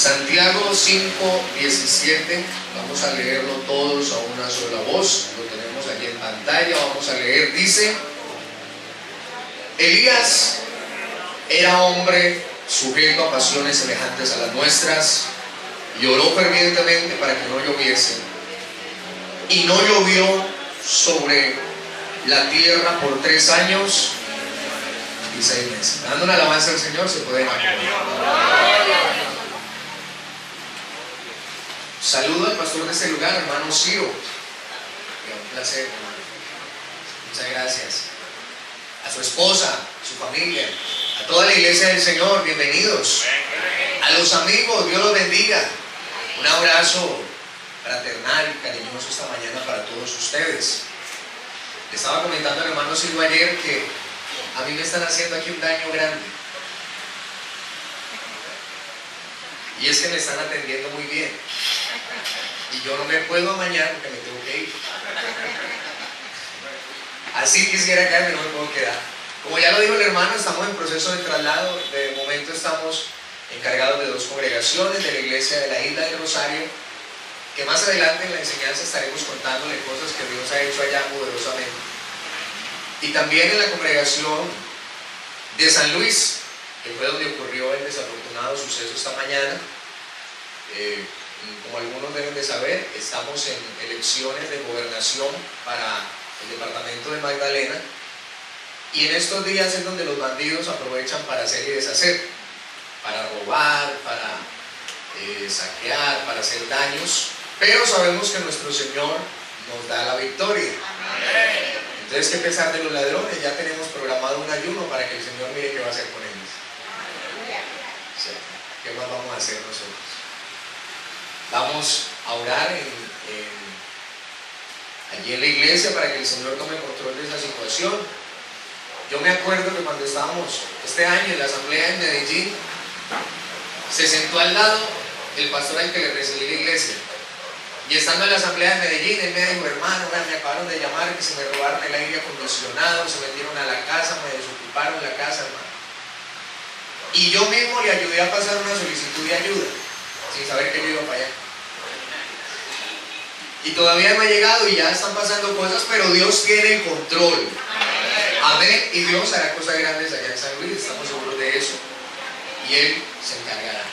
Santiago 5:17, vamos a leerlo todos a una sola voz, lo tenemos allí en pantalla, vamos a leer, dice: Elías era hombre sujeto a pasiones semejantes a las nuestras, y oró fervientemente para que no lloviese, y no llovió sobre la tierra por 3 años y 6 meses. Dando una alabanza al Señor, se puede imaginar. Saludo al pastor de este lugar, hermano Ciro. Un placer, hermano. Muchas gracias. A su esposa, a su familia, a toda la iglesia del Señor, bienvenidos. A los amigos, Dios los bendiga. Un abrazo fraternal y cariñoso esta mañana para todos ustedes. Le estaba comentando al hermano Ciro ayer que a mí me están haciendo aquí un daño grande. Y es que me están atendiendo muy bien. Y yo no me puedo amañar porque me tengo que ir. Así quisiera quedarme, no me puedo quedar. Como ya lo dijo el hermano, estamos en proceso de traslado. De momento estamos encargados de 2 congregaciones de la iglesia de la Isla del Rosario, que más adelante en la enseñanza estaremos contándole cosas que Dios ha hecho allá poderosamente. Y también en la congregación de San Luis, que fue donde ocurrió el desafortunado suceso esta mañana. Como algunos deben de saber, estamos en elecciones de gobernación para el departamento de Magdalena, y en estos días es donde los bandidos aprovechan para hacer y deshacer, para robar, para saquear, para hacer daños, pero sabemos que nuestro Señor nos da la victoria. Entonces, que a pesar de los ladrones, ya tenemos programado un ayuno para que el Señor mire qué va a hacer con ellos. O sea, ¿qué más vamos a hacer nosotros? Vamos a orar allí en la iglesia para que el Señor tome control de esa situación. Yo me acuerdo que cuando estábamos este año en la asamblea en Medellín, se sentó al lado el pastor al que le recibí la iglesia. Y estando en la asamblea de Medellín, él me dijo: hermano, me acabaron de llamar que se me robaron el aire acondicionado, se metieron a la casa, me desocuparon la casa, hermano. Y yo mismo le ayudé a pasar una solicitud de ayuda, sin saber que yo iba para allá. Y todavía no ha llegado y ya están pasando cosas, pero Dios tiene el control. Amén. Y Dios hará cosas grandes allá en San Luis, estamos seguros de eso. Y Él se encargará.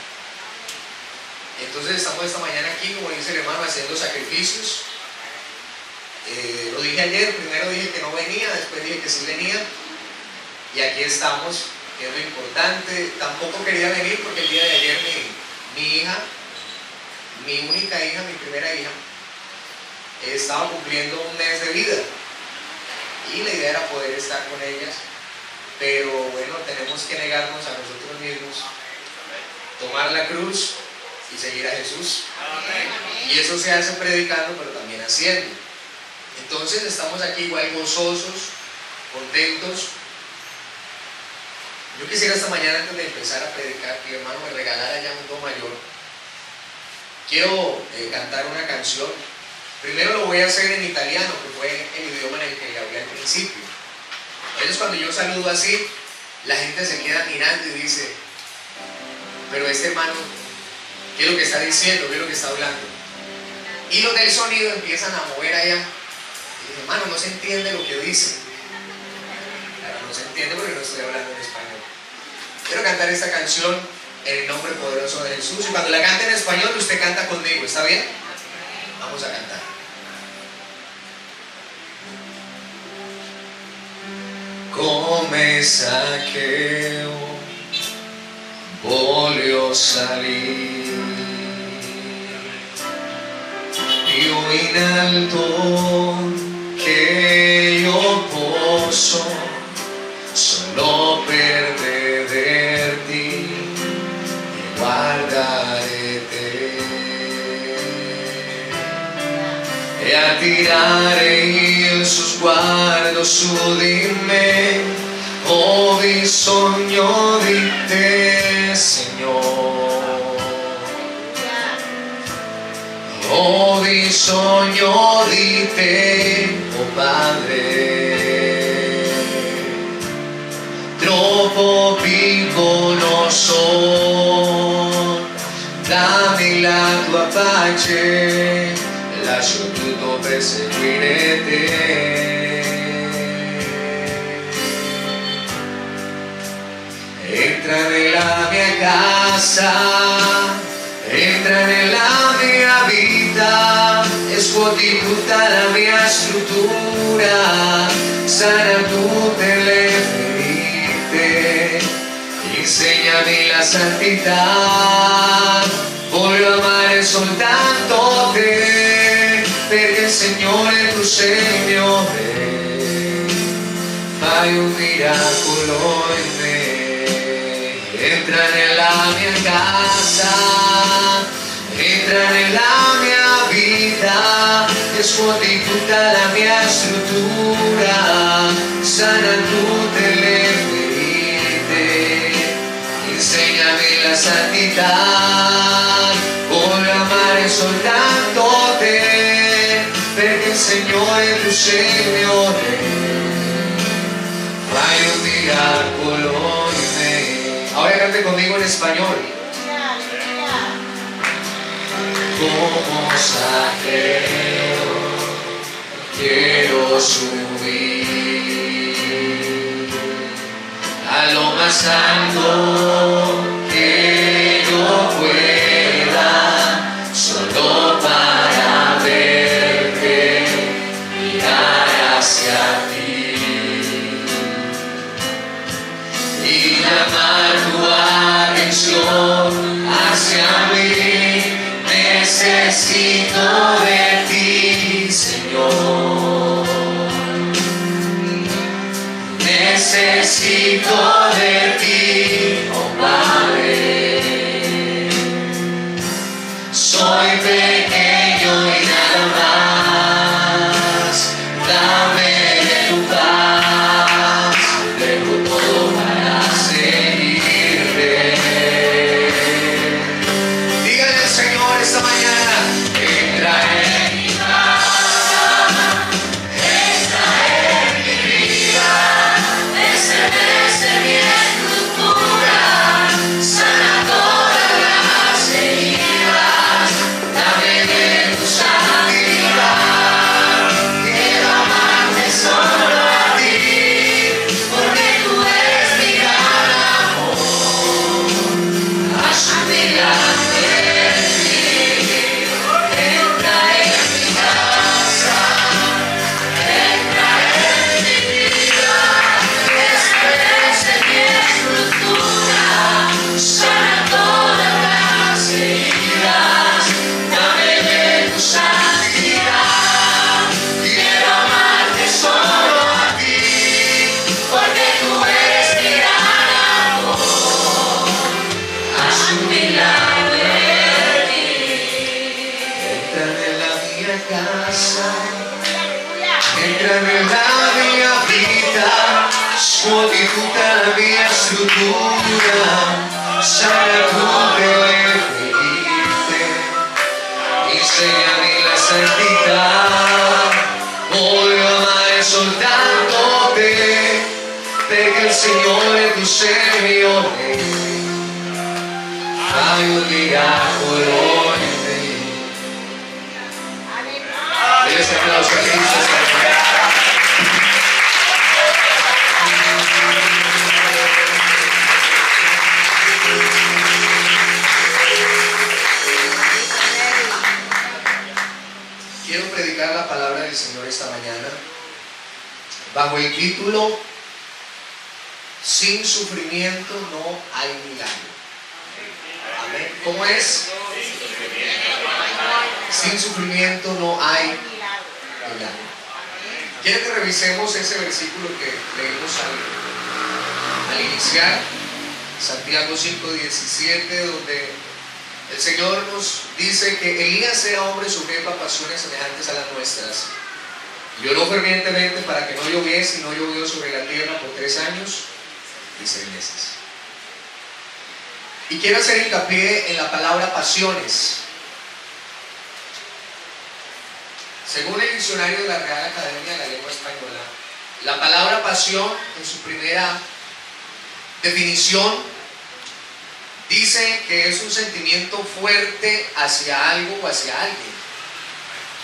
Entonces estamos esta mañana aquí, como dice el hermano, haciendo sacrificios. Lo dije ayer, primero dije que no venía, después dije que sí venía. Y aquí estamos, que es lo importante. Tampoco quería venir porque el día de ayer mi hija, mi única hija, mi primera hija, estaba cumpliendo un mes de vida. Y la idea era poder estar con ellas. Pero bueno, tenemos que negarnos a nosotros mismos, tomar la cruz y seguir a Jesús. Y eso se hace predicando, pero también haciendo. Entonces estamos aquí igual gozosos, contentos. Yo quisiera esta mañana, antes de empezar a predicar, que el hermano me regalara ya un do mayor. Quiero cantar una canción. Primero lo voy a hacer en italiano, que fue el idioma en el que hablé al principio. Entonces cuando yo saludo así, la gente se queda mirando y dice: pero este hermano, ¿qué es lo que está diciendo? ¿Qué es lo que está hablando? Y los del sonido empiezan a mover allá. Y dicen: hermano, no se entiende lo que dice. Claro, no se entiende porque no estoy hablando en español. Quiero cantar esta canción en el nombre poderoso de Jesús. Y cuando la cante en español, usted canta conmigo, ¿está bien? Vamos a cantar. Come Zaccheo, voglio salire più in alto che io posso, solo per vederti e guardare te e attirare il suo sguardo su di me. Ho bisogno di te, Signore. Ho bisogno di te, oh Padre. Troppo piccolo sono da la tua pace, lascio tutto per seguire te. Entra nella mia casa, entra nella mia vita e scuoti tutta la mia struttura, sana tutte le ferite, insegnami la santità, voglio amare soltanto te, perché Signore tu sei il mio Re, fai un miracolo in me. Entra nella mia casa, entra nella mia vita e scuoti tutta la mia struttura, sana tutte le ferite, insegnami la santità, voglio amare soltanto te, perché Signore tu sei il mio Re, fai un miracolo in me. Ahora cante conmigo en español. Como Zaqueo quiero subir a lo más alto que yo pueda, solo para verte, mirar hacia ti y llamar tu atención hacia mí. Necesito de ti, Señor. Necesito de ti, oh Padre. Soy pequeño y nada más. Dame de tu paz. Dejo todo para seguirte. Dígale al Señor esta mañana: entra en mi casa, entra en mi vida, estremece mi estructura, sana todas las heridas, dame de tu santidad, quiero amarte solo a ti, porque tú eres mi gran amor, haz un milagro en mí, entra en mi casa, entra en mi vida, estremece mi estructura, sana todas las heridas, dame de tu santidad, quiero amarte solo a ti, porque tú eres mi gran amor, haz un milagro en mí. Entra nella mia casa, entra nella mia vita, scuoti tutta la mia struttura, sana tutte le ferite, insegnami la santità, voglio amare soltanto te, perché il Signore tu sei il mio Re, fai un miracolo in me. Dile este aplauso a Cristo esta mañana. Quiero predicar la palabra del Señor esta mañana bajo el título: sin sufrimiento no hay milagro. Amén. ¿Cómo es? Sin sufrimiento no hay milagro. Quiero que revisemos ese versículo que leímos al iniciar, Santiago 5:17, donde el Señor nos dice que Elías era hombre sujeto a pasiones semejantes a las nuestras. Lloró fervientemente para que no lloviese, y no llovió sobre la tierra por 3 años y 6 meses. Y quiero hacer hincapié en la palabra pasiones. Según el diccionario de la Real Academia de la Lengua Española, la palabra pasión, en su primera definición, dice que es un sentimiento fuerte hacia algo o hacia alguien.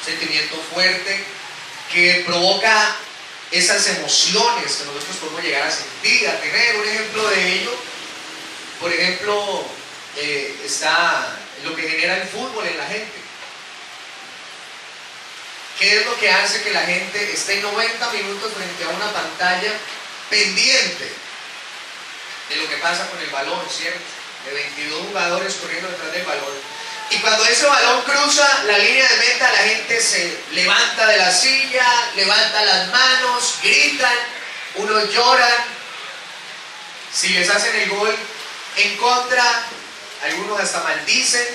Un sentimiento fuerte que provoca esas emociones que nosotros podemos llegar a sentir, a tener. Un ejemplo de ello, por ejemplo, está lo que genera el fútbol en la gente. ¿Qué es lo que hace que la gente esté 90 minutos frente a una pantalla pendiente de lo que pasa con el balón, ¿cierto? De 22 jugadores corriendo detrás del balón. Y cuando ese balón cruza la línea de meta, la gente se levanta de la silla, levanta las manos, gritan, unos lloran. Si les hacen el gol en contra, algunos hasta maldicen.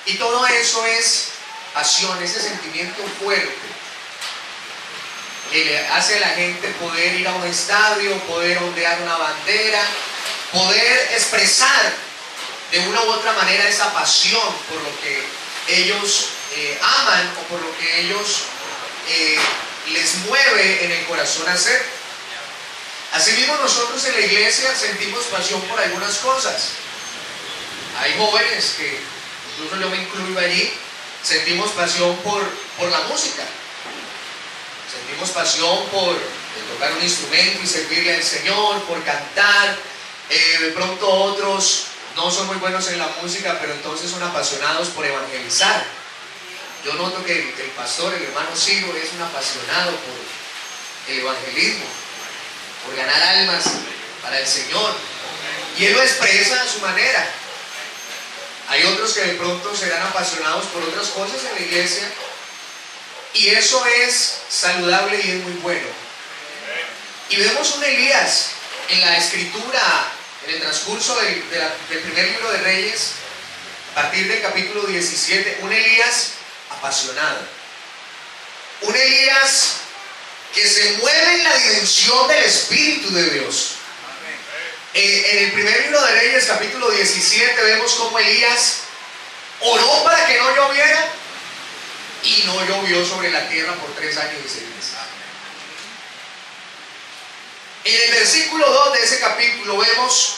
Y todo eso es pasión, ese sentimiento fuerte que le hace a la gente poder ir a un estadio, poder ondear una bandera, poder expresar de una u otra manera esa pasión por lo que ellos aman o por lo que ellos les mueve en el corazón hacer. Asimismo, nosotros en la iglesia sentimos pasión por algunas cosas. Hay jóvenes que, incluso yo me incluyo allí, sentimos pasión por la música. Sentimos pasión por tocar un instrumento y servirle al Señor, por cantar. De pronto otros no son muy buenos en la música, pero entonces son apasionados por evangelizar. Yo noto que el pastor, el hermano Ciro, es un apasionado por el evangelismo, por ganar almas para el Señor. Y él lo expresa a su manera. Hay otros que de pronto serán apasionados por otras cosas en la iglesia. Y eso es saludable y es muy bueno. Y vemos un Elías en la escritura, en el transcurso del primer libro de Reyes, a partir del capítulo 17, un Elías apasionado. Un Elías que se mueve en la dimensión del Espíritu de Dios. En el primer libro de Reyes, capítulo 17, vemos cómo Elías oró para que no lloviera y no llovió sobre la tierra por 3 años y 6 meses. En el versículo 2 de ese capítulo vemos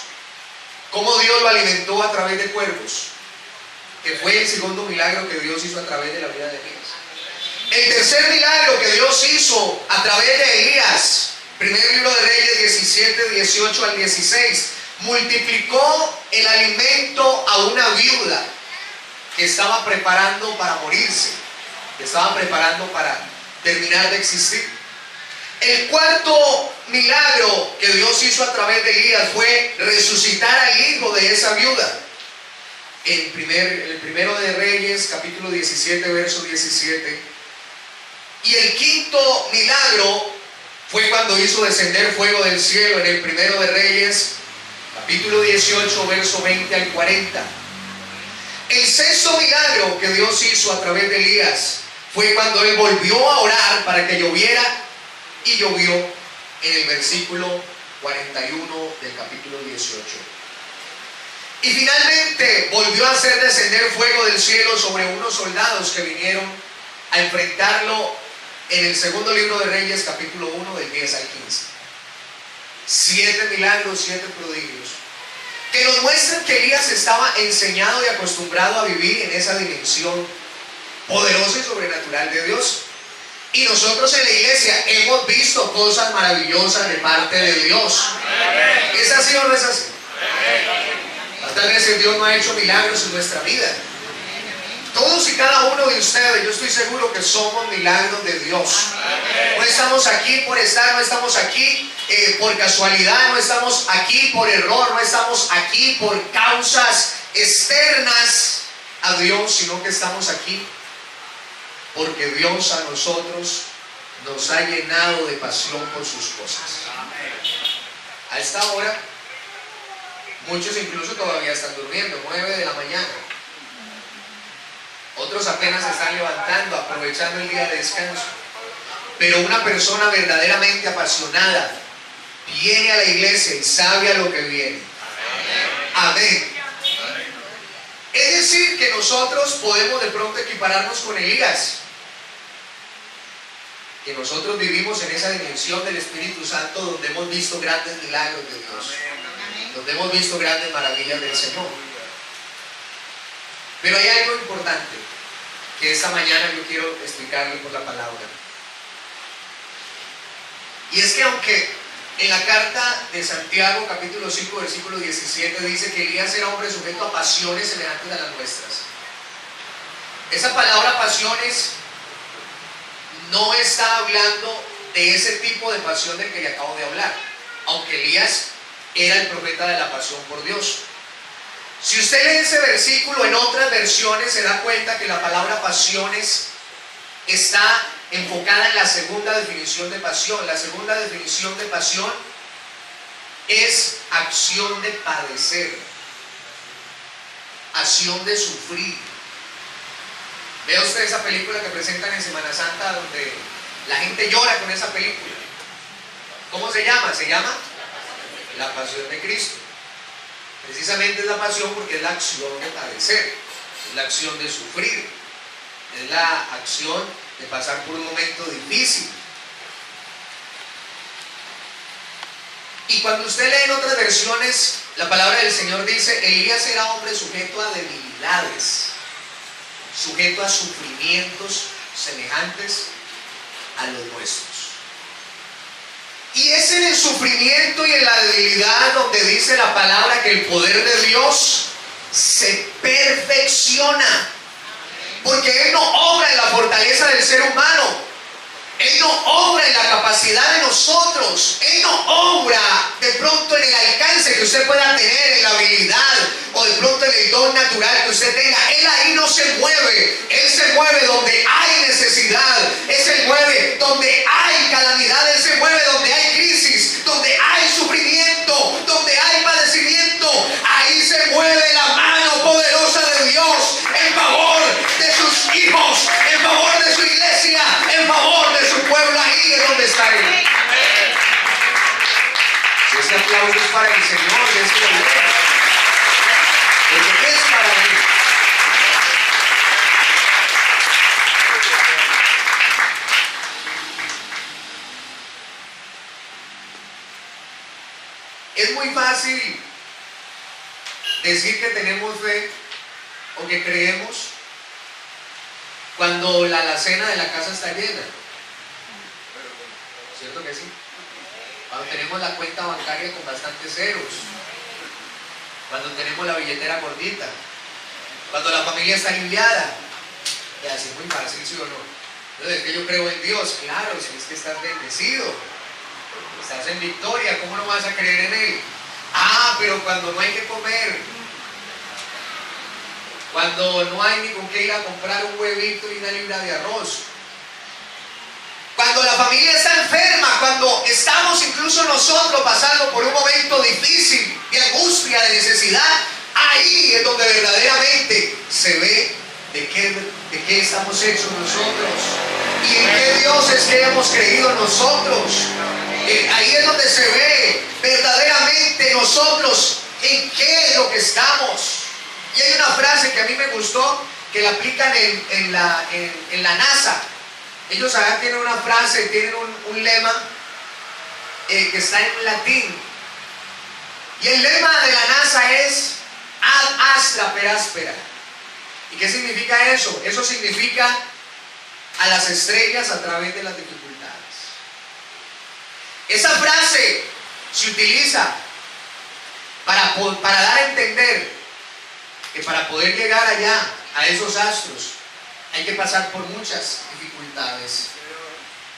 cómo Dios lo alimentó a través de cuervos, que fue el segundo milagro que Dios hizo a través de la vida de Elías. El tercer milagro que Dios hizo a través de Elías, primer libro de Reyes 17, 18 al 16, multiplicó el alimento a una viuda que estaba preparando para morirse, que estaba preparando para terminar de existir. El cuarto milagro que Dios hizo a través de Elías fue resucitar al hijo de esa viuda. El primero de Reyes, capítulo 17, verso 17. Y el quinto milagro fue cuando hizo descender fuego del cielo en el primero de Reyes, capítulo 18, verso 20 al 40. El sexto milagro que Dios hizo a través de Elías fue cuando él volvió a orar para que lloviera, y llovió en el versículo 41 del capítulo 18. Y finalmente volvió a hacer descender fuego del cielo sobre unos soldados que vinieron a enfrentarlo en el segundo libro de Reyes, capítulo 1, del 10 al 15. 7 milagros, 7 prodigios, que nos muestran que Elías estaba enseñado y acostumbrado a vivir en esa dimensión poderosa y sobrenatural de Dios. Y nosotros en la iglesia hemos visto cosas maravillosas de parte de Dios. ¿Es así o no es así? Hasta veces Dios no ha hecho milagros en nuestra vida. Todos y cada uno de ustedes, yo estoy seguro que somos milagros de Dios. No estamos aquí por estar, no estamos aquí por casualidad, no estamos aquí por error, no estamos aquí por causas externas a Dios, sino que estamos aquí porque Dios a nosotros nos ha llenado de pasión por sus cosas. A esta hora, muchos incluso todavía están durmiendo, 9 de la mañana. Otros apenas se están levantando, aprovechando el día de descanso. Pero una persona verdaderamente apasionada viene a la iglesia y sabe a lo que viene. Amén. Es decir, que nosotros podemos de pronto equipararnos con Elías, que nosotros vivimos en esa dimensión del Espíritu Santo, donde hemos visto grandes milagros de Dios, donde hemos visto grandes maravillas del Señor. Pero hay algo importante que esta mañana yo quiero explicarle por la palabra. Y es que aunque en la carta de Santiago, capítulo 5, versículo 17, dice que Elías era hombre sujeto a pasiones semejantes a las nuestras. Esa palabra pasiones no está hablando de ese tipo de pasión del que le acabo de hablar, aunque Elías era el profeta de la pasión por Dios. Si usted lee ese versículo en otras versiones, se da cuenta que la palabra pasiones está enfocada en la segunda definición de pasión. La segunda definición de pasión es acción de padecer, acción de sufrir. Vea usted esa película que presentan en Semana Santa donde la gente llora con esa película. ¿Cómo se llama? Se llama La Pasión de Cristo. Precisamente es la pasión porque es la acción de padecer, es la acción de sufrir, es la acción de pasar por un momento difícil. Y cuando usted lee en otras versiones, la palabra del Señor dice: Elías era hombre sujeto a debilidades, sujeto a sufrimientos semejantes a los nuestros. Y es en el sufrimiento y en la debilidad donde dice la palabra que el poder de Dios se perfecciona. Porque Él no obra en la fortaleza del ser humano. Él no obra en la capacidad de nosotros. Él no obra de pronto en el alcance que usted pueda tener, en la habilidad o de pronto en el don natural que usted tenga. Él ahí no se mueve. Él se mueve donde hay necesidad. Él se mueve donde hay calamidad. Él se mueve donde hay crisis, donde hay sufrimiento, donde hay padecimiento. Ahí se mueve la mano poderosa de Dios en favor de sus hijos, en favor de su iglesia, en favor de su pueblo. Ahí es donde está Él. Si este aplauso es para el Señor, déjelo bien, porque es para Él. Es muy fácil decir que tenemos fe o que creemos cuando la alacena de la casa está llena. ¿Cierto que sí? Cuando tenemos la cuenta bancaria con bastantes ceros, cuando tenemos la billetera gordita, cuando la familia está limpiada. Y así es muy fácil, ¿sí o no? Entonces, es que yo creo en Dios. Claro, si es que estás bendecido, estás en victoria, ¿cómo no vas a creer en Él? Ah, pero cuando no hay que comer, cuando no hay ni con qué ir a comprar un huevito y una libra de arroz, cuando la familia está enferma, cuando estamos incluso nosotros pasando por un momento difícil, de angustia, de necesidad, ahí es donde verdaderamente se ve de qué estamos hechos nosotros y en qué Dios es que hemos creído nosotros. Ahí es donde se ve verdaderamente nosotros en qué es lo que estamos. Y hay una frase que a mí me gustó, que la aplican en la NASA. Ellos acá tienen una frase, tienen un lema que está en latín. Y el lema de la NASA es ad astra per aspera. ¿Y qué significa eso? Eso significa a las estrellas a través de las dificultades. Esa frase se utiliza para dar a entender que para poder llegar allá, a esos astros, hay que pasar por muchas dificultades,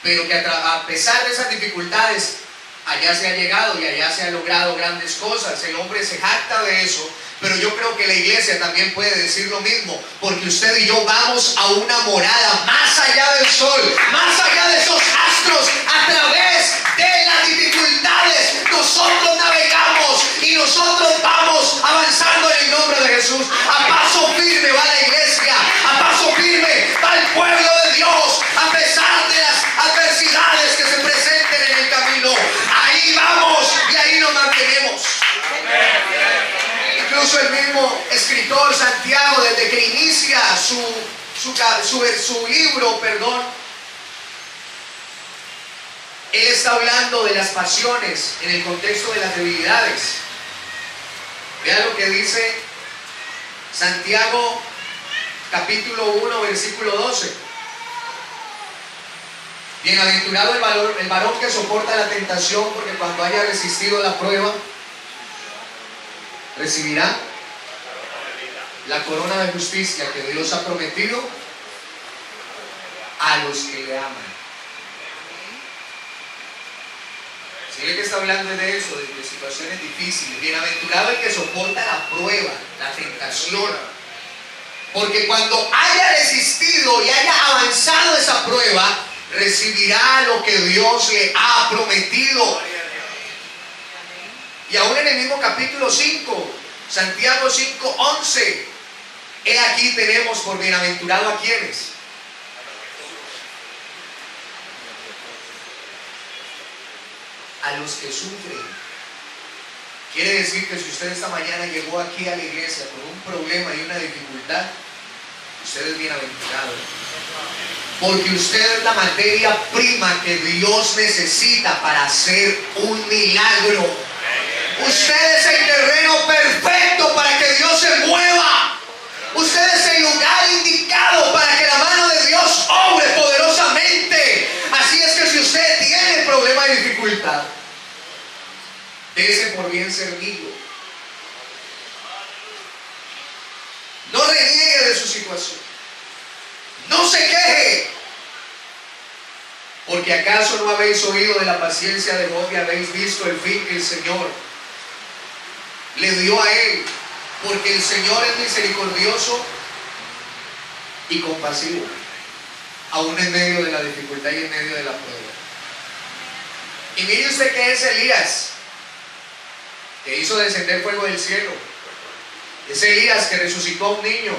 pero que a pesar de esas dificultades, allá se ha llegado y allá se han logrado grandes cosas. El hombre se jacta de eso, pero yo creo que la iglesia también puede decir lo mismo, porque usted y yo vamos a una morada más allá del sol, más allá de esos astros, a través de las dificultades. Nosotros navegamos y nosotros vamos avanzando en el nombre de Jesús. A paso firme va la iglesia, a paso firme va el pueblo de Dios, a pesar de las adversidades que se presenten en el camino. Ahí vamos y ahí nos mantenemos. Incluso el mismo escritor Santiago, desde que inicia su libro, él está hablando de las pasiones en el contexto de las debilidades. Vean lo que dice Santiago capítulo 1, versículo 12. Bienaventurado el varón que soporta la tentación, porque cuando haya resistido la prueba, recibirá la corona de justicia que Dios ha prometido a los que le aman. Si ve que está hablando de eso, de situaciones difíciles. Bienaventurado el que soporta la prueba, la tentación, porque cuando haya resistido y haya avanzado esa prueba, recibirá lo que Dios le ha prometido. Y aún en el mismo capítulo 5, Santiago 5, 11, he aquí tenemos por bienaventurado a quienes. A los que sufren. Quiere decir que si usted esta mañana llegó aquí a la iglesia con un problema y una dificultad, usted es bienaventurado. Porque usted es la materia prima que Dios necesita para hacer un milagro. Usted es el terreno perfecto para que Dios se mueva. Usted es el lugar indicado para que la mano de Dios obre poderosamente. Así es que si usted tiene problema y dificultad, dése por bien servido. No reniegue de su situación. No se queje. Porque acaso no habéis oído de la paciencia de Job y habéis visto el fin que el Señor le dio a él. Porque el Señor es misericordioso y compasivo, aún en medio de la dificultad y en medio de la prueba. Y mire usted que es Elías, que hizo descender fuego del cielo. Es Elías que resucitó a un niño.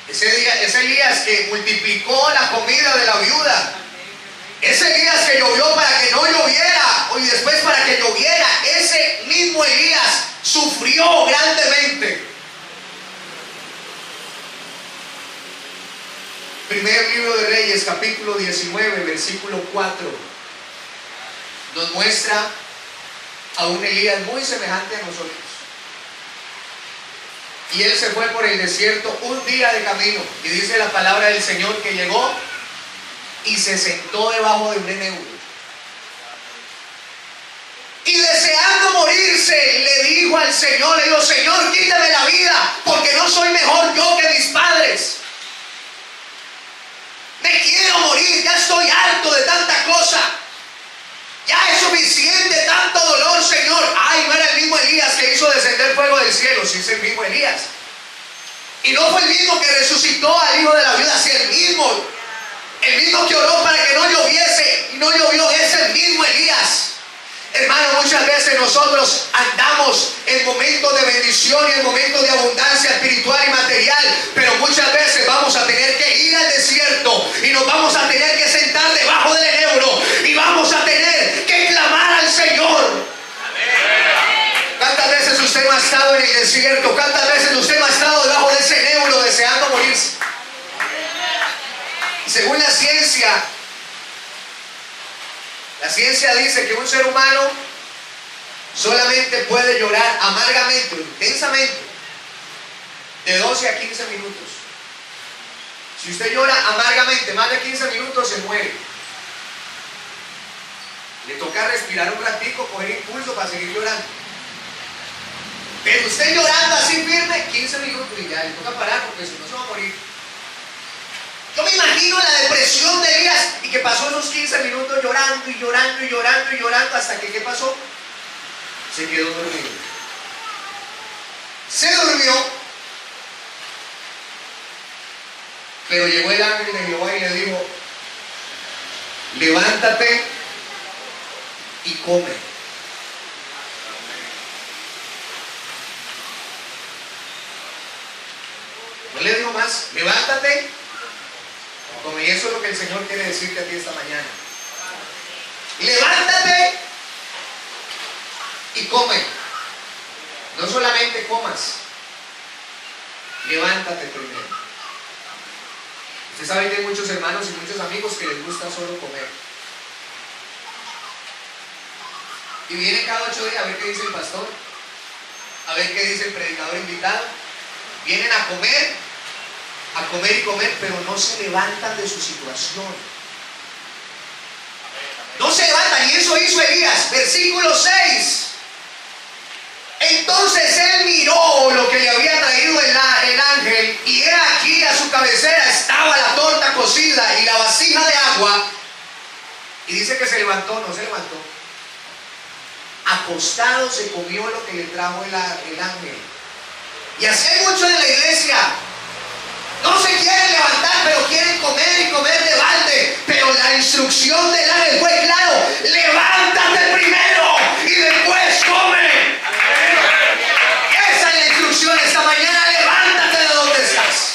Es Elías que multiplicó la comida de la viuda. Es Elías que llovió para que no lloviera y después para que lloviera. Ese mismo Elías sufrió grandemente. Primer libro de Reyes, capítulo 19, versículo 4, nos muestra a un Elías muy semejante a nosotros. Y él se fue por el desierto un día de camino. Y dice la palabra del Señor que llegó y se sentó debajo de un enebro. Y deseando morirse, le dijo al Señor, le dijo: Señor, quítame la vida, porque no soy mejor yo que mis padres. Me quiero morir, ya estoy harto de tanta cosa. Ya es suficiente tanto dolor, Señor. Ay, no era el mismo Elías que hizo descender fuego del cielo. Sí, es el mismo Elías. Y no fue el mismo que resucitó al hijo de la viuda, sí, el mismo. El mismo que oró para que no lloviese y no llovió, es el mismo Elías. Hermano, muchas veces nosotros andamos en momentos de bendición y en momentos de abundancia espiritual y material, pero muchas veces vamos a tener que ir al desierto y nos vamos a tener que sentar debajo del enebro y vamos a tener que clamar al Señor. ¿Cuántas veces usted no ha estado en el desierto? ¿Cuántas veces usted no ha estado debajo de ese enebro deseando morirse? Según la ciencia dice que un ser humano solamente puede llorar amargamente, intensamente, de 12 a 15 minutos. Si usted llora amargamente más de 15 minutos, se muere. Le toca respirar un ratico, coger impulso para seguir llorando. Pero usted llorando así firme, 15 minutos y ya le toca parar, porque si no se va a morir. Yo me imagino la depresión de Elías, y que pasó esos 15 minutos llorando y llorando y llorando y llorando hasta que, ¿qué pasó? Se quedó dormido. Se durmió. Pero llegó el ángel de Jehová y le dijo: levántate y come. No le digo más, levántate. Como y eso es lo que el Señor quiere decirte a ti esta mañana. Levántate y come. No solamente comas, levántate primero. Usted sabe que hay muchos hermanos y muchos amigos que les gusta solo comer. Y vienen cada 8 días a ver qué dice el pastor, a ver qué dice el predicador invitado. Vienen a comer, a comer y comer, pero no se levantan de su situación. No se levantan, y eso hizo Elías. Versículo 6. Entonces él miró lo que le había traído el ángel, y he aquí a su cabecera estaba la torta cocida y la vasija de agua. Y dice que se levantó, no se levantó. Acostado se comió lo que le trajo el ángel. Y así hay muchos en la iglesia. No se quieren levantar, pero quieren comer y comer de balde. Pero la instrucción del ángel fue claro: levántate primero y después come. Esa es la instrucción esta mañana. Levántate de donde estás.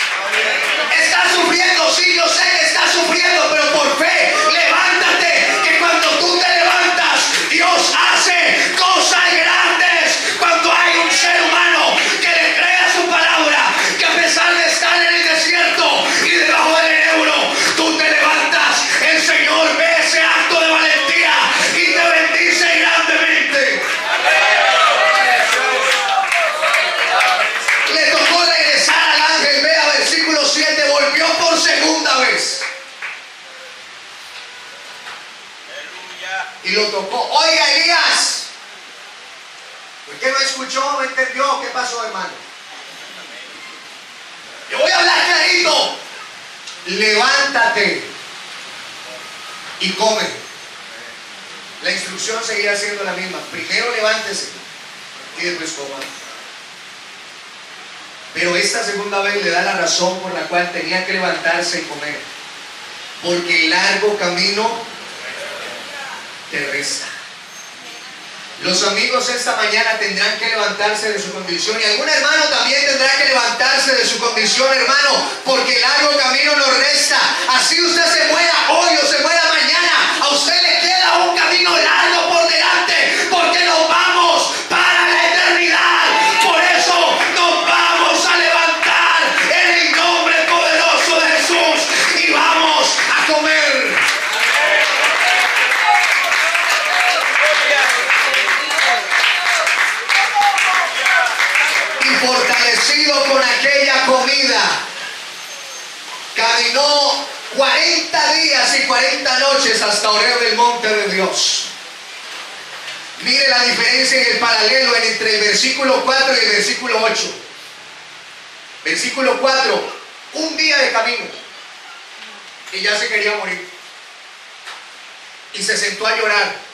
Estás sufriendo, sí, yo sé que estás sufriendo, pero por fe, levántate, que cuando tú te levantas, Dios hace cosas grandes. Cuando hay un ser humano que le crea su palabra, que a pesar de estar en el desierto y debajo del enebro, tú te levantas, el Señor ve ese acto de valentía y te bendice grandemente. Le tocó regresar al ángel. Vea versículo 7, volvió por segunda vez y lo tocó. Oiga, Elías, ¿por qué no escuchó? ¿No entendió? ¿Qué pasó, hermano? Yo voy a hablar clarito. Levántate y come. La instrucción seguía siendo la misma: primero levántese y después coma. Pero esta segunda vez le da la razón por la cual tenía que levantarse y comer: porque el largo camino te resta. Los amigos esta mañana tendrán que levantarse de su condición, y algún hermano también tendrá que levantarse de su condición, hermano, porque el largo camino nos resta. Así usted se muera hoy o se muera mañana, a usted le queda un camino largo por delante, porque nos vamos para la eternidad. Por eso nos vamos a levantar en el nombre poderoso de Jesús y vamos a comer. Fortalecido con aquella comida, caminó 40 días y 40 noches hasta Horeb del monte de Dios. Mire la diferencia en el paralelo entre el versículo 4 y el versículo 8. Versículo 4, un día de camino y ya se quería morir, y se sentó a llorar.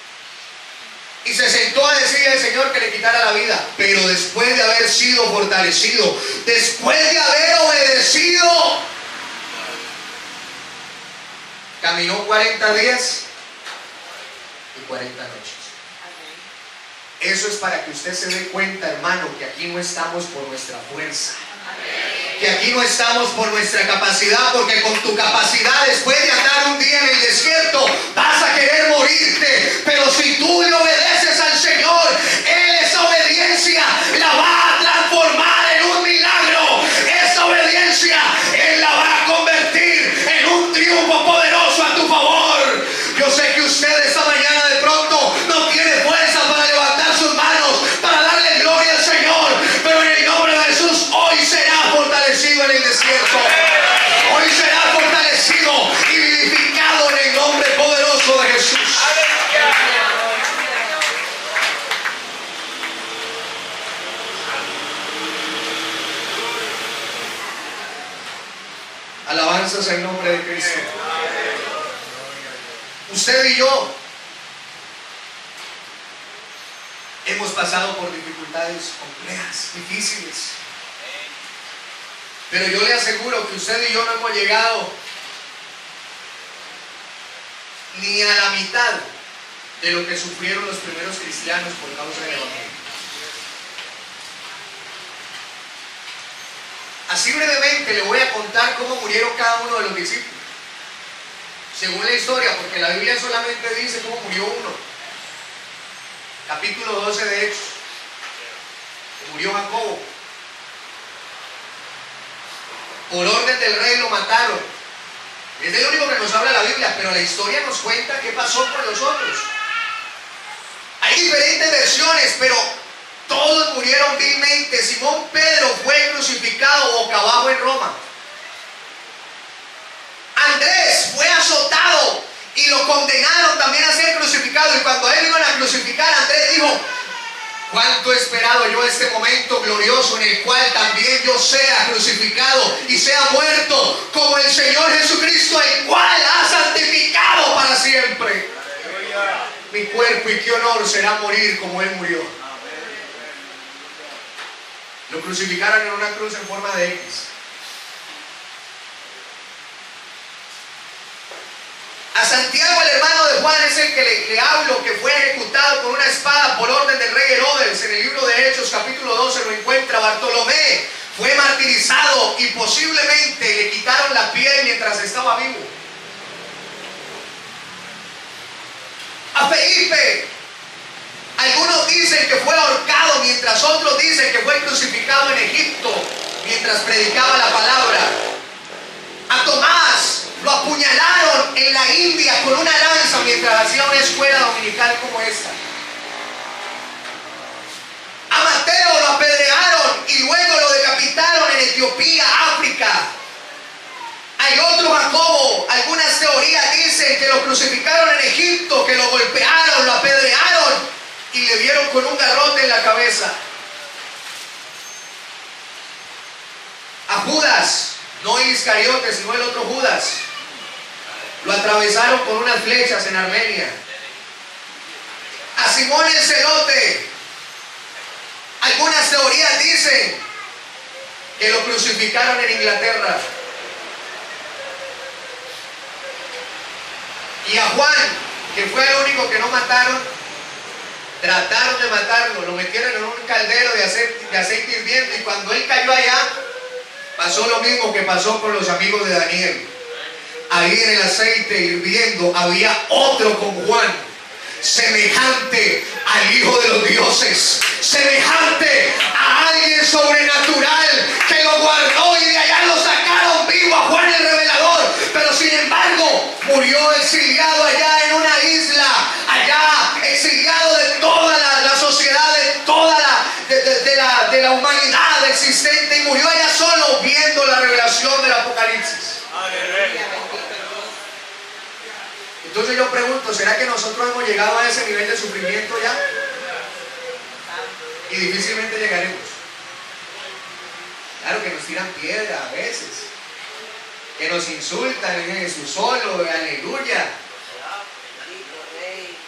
Y se sentó a decirle al Señor que le quitara la vida. Pero después de haber sido fortalecido, después de haber obedecido, caminó 40 días y 40 noches. Eso es para que usted se dé cuenta, hermano, que aquí no estamos por nuestra fuerza, que aquí no estamos por nuestra capacidad, porque con tu capacidad, después de andar un día en el desierto, vas a querer morirte. Pero si tú le obedeces al Señor, Él esa obediencia la va a transformar en un milagro. Esa obediencia Él la va a convertir en un triunfo poderoso a tu favor. Yo sé que usted esta mañana de pronto no tiene fuerza para levantar sus manos, para darle gloria al Señor, pero en el nombre de Jesús hoy será fortalecido en el desierto. Hoy será fortalecido y vivificado en el nombre poderoso de Jesús. Alabanzas al nombre de Cristo. Usted y yo hemos pasado por dificultades complejas, difíciles. Pero yo le aseguro que usted y yo no hemos llegado ni a la mitad de lo que sufrieron los primeros cristianos por causa del Evangelio. Así brevemente le voy a contar cómo murieron cada uno de los discípulos, según la historia, porque la Biblia solamente dice cómo murió uno. Capítulo 12 de Hechos, que murió Jacobo. Por orden del rey lo mataron. Es el único que nos habla la Biblia, pero la historia nos cuenta qué pasó con los otros. Hay diferentes versiones, pero todos murieron vilmente. Simón Pedro fue crucificado boca abajo en Roma. Andrés fue azotado y lo condenaron también a ser crucificado. Y cuando a él iban a crucificar, Andrés dijo: cuánto he esperado yo este momento glorioso en el cual también yo sea crucificado y sea muerto como el Señor Jesucristo, el cual ha santificado para siempre mi cuerpo, y qué honor será morir como Él murió. Lo crucificaron en una cruz en forma de X. A Santiago, el hermano de Juan, es el que le hablo, que fue ejecutado con una espada por orden del rey Herodes. En el libro de Hechos, capítulo 12, lo encuentra. Bartolomé fue martirizado y posiblemente le quitaron la piel mientras estaba vivo. A Felipe, algunos dicen que fue ahorcado, mientras otros dicen que fue crucificado en Egipto mientras predicaba la palabra. A Tomás lo apuñalaron en la India con una lanza mientras hacía una escuela dominical como esta. A Mateo lo apedrearon y luego lo decapitaron en Etiopía, África. Hay otro Jacobo. Algunas teorías dicen que lo crucificaron en Egipto, que lo golpearon, lo apedrearon y le dieron con un garrote en la cabeza. A Judas, no Iscariote, sino el otro Judas, lo atravesaron con unas flechas en Armenia. A Simón el Celote, algunas teorías dicen que lo crucificaron en Inglaterra. Y a Juan, que fue el único que no mataron, trataron de matarlo, lo metieron en un caldero de aceite hirviendo, y cuando él cayó allá, pasó lo mismo que pasó con los amigos de Daniel. Ahí en el aceite hirviendo había otro con Juan, semejante al Hijo de los dioses, semejante a alguien sobrenatural que lo guardó, y de allá lo sacaron vivo a Juan el revelador. Pero sin embargo murió exiliado allá en una isla, allá exiliado de toda la sociedad, de toda de la humanidad existente, y murió allá solo viendo la revelación del Apocalipsis. Entonces yo pregunto, ¿será que nosotros hemos llegado a ese nivel de sufrimiento ya? Y difícilmente llegaremos. Claro que nos tiran piedra a veces, que nos insultan, en Jesús solo, aleluya.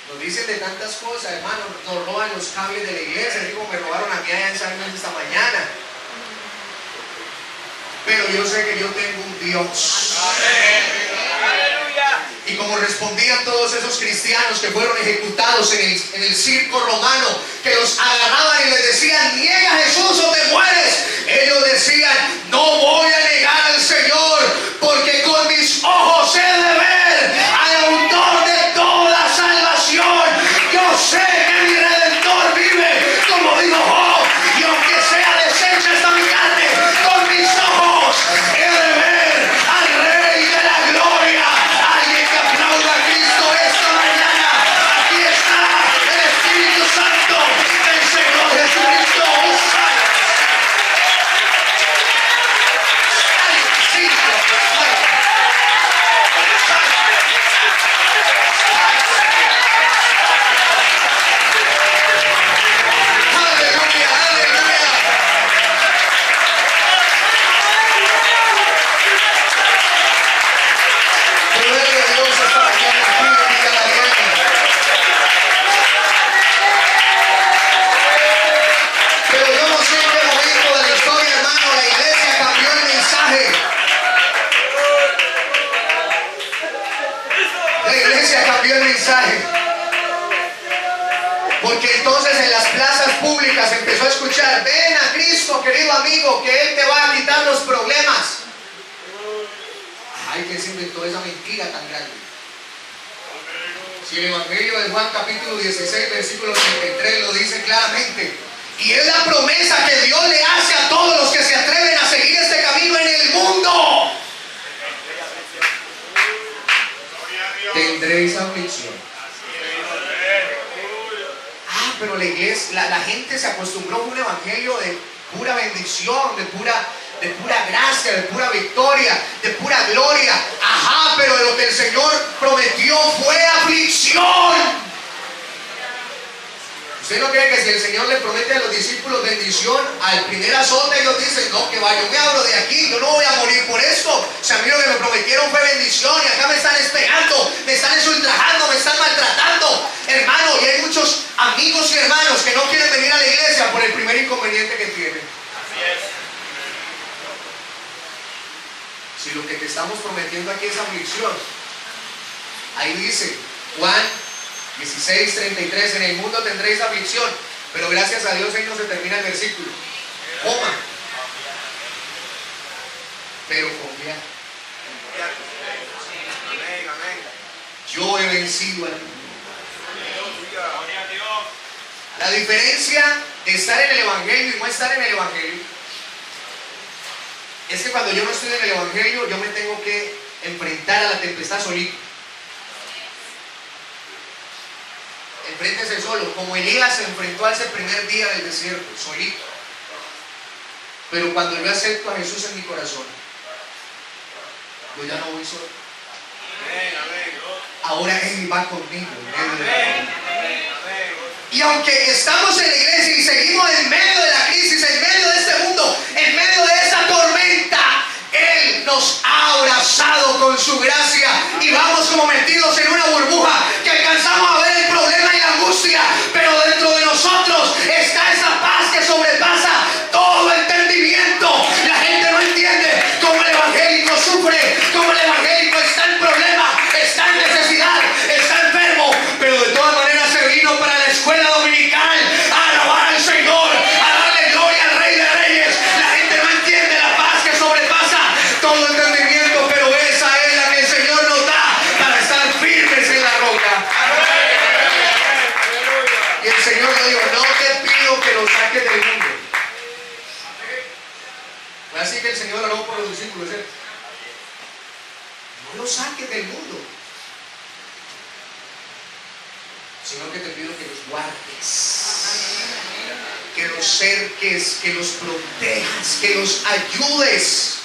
Nos dicen de tantas cosas, hermano, nos roban los cables de la iglesia, digo, me robaron a mí allá en San Luis esta mañana. Pero yo sé que yo tengo un Dios. Y como respondían todos esos cristianos que fueron ejecutados en el circo romano, que los agarraban y les decían: niega a Jesús o te mueres, ellos decían: no voy a negar al Señor, porque con mis ojos he de ver al autor de toda salvación. Yo sé que mi Redentor vive, como dijo Job, y aunque sea deshecha esta mi carne, con mis ojos he de ver al Rey de la Gloria. Alguien que aplauda a Cristo esta mañana. Aquí está el Espíritu Santo del Señor Jesucristo. Porque entonces en las plazas públicas empezó a escuchar: ven a Cristo, querido amigo, que Él te va a quitar los problemas. Ay, ¿quién se inventó esa mentira tan grande? Si el Evangelio de Juan capítulo 16 versículo 33 lo dice claramente, y es la promesa que Dios le hace a todos los que se atreven a seguir este camino en el mundo: tendréis aflicción. Pero la iglesia, la gente se acostumbró a un evangelio de pura bendición, de de pura gracia, de pura victoria, de pura gloria. Ajá, pero de lo que el Señor prometió fue aflicción. ¿Usted no cree que si el Señor le promete a los discípulos bendición, al primer azote ellos dicen, no, que va, yo me abro de aquí, yo no voy a morir por esto? O sea, a mí lo que me prometieron fue bendición y acá me están esperando, me están ultrajando, me están maltratando. Hermano, y hay muchos amigos y hermanos que no quieren venir a la iglesia por el primer inconveniente que tienen. Así es. Si lo que te estamos prometiendo aquí es aflicción, ahí dice Juan 16:33, en el mundo tendréis aflicción, pero gracias a Dios ahí no se termina el versículo, coma, pero confiad. Yo he vencido al mundo. La diferencia de estar en el evangelio y no estar en el evangelio es que cuando yo no estoy en el evangelio, yo me tengo que enfrentar a la tempestad solito. Enfréntese solo, como Elías se enfrentó a ese primer día del desierto, solito. Pero cuando yo acepto a Jesús en mi corazón, yo ya no voy solo. Ahora Él va conmigo. Y aunque estamos en la iglesia y seguimos en medio de la crisis, en medio de este mundo, en medio de esa tormenta, Él nos ha abrazado con su gracia y vamos como metidos en una burbuja que alcanzamos a ver el problema y la angustia, pero dentro de nosotros está esa paz que sobrepasa todo entendimiento. La gente no entiende cómo el evangélico sufre, cómo el evangélico está en problema, está en necesidad, está enfermo, pero de todas maneras se vino para la escuela dominical a alabar al Señor, a darle gloria al Rey de Reyes. La gente no entiende la paz que sobrepasa todo entendimiento, pero esa es la que el Señor nos da para estar firmes en la roca. Y el Señor le dijo, no te pido que lo saques del mundo. Fue así que el Señor oró por los discípulos, ¿eh? No lo saques del mundo, sino que te pido que los guardes, que los cerques, que los protejas, que los ayudes.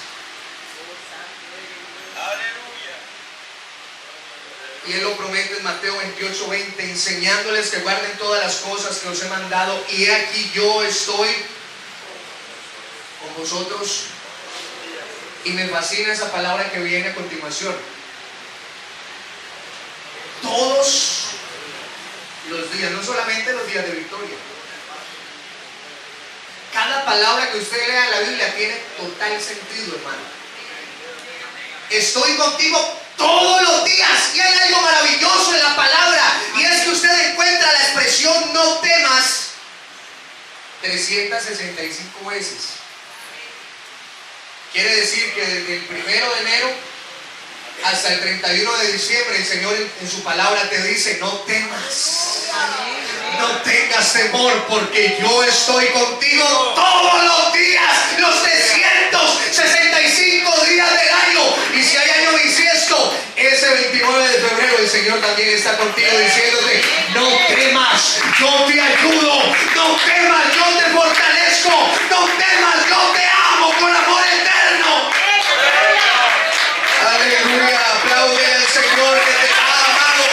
Y Él lo promete en Mateo 28:20, enseñándoles que guarden todas las cosas que os he mandado, y he aquí yo estoy con vosotros. Y me fascina esa palabra que viene a continuación. Todos los días, no solamente los días de victoria. Cada palabra que usted lea en la Biblia tiene total sentido, hermano. Estoy contigo todos los días. Y hay algo maravilloso en la palabra, y es que usted encuentra la expresión no temas 365 veces. Quiere decir que desde el 1 de enero hasta el 31 de diciembre el Señor en su palabra te dice, no temas, no tengas temor, porque yo estoy contigo todos los días, los 365 días del año. Y si hay año bisiesto, ese 29 de febrero el Señor también está contigo diciéndote, no temas, yo te ayudo, no temas, yo te fortalezco, no temas, yo te amo con amor eterno. Aleluya, aplaude al Señor que te ha amado.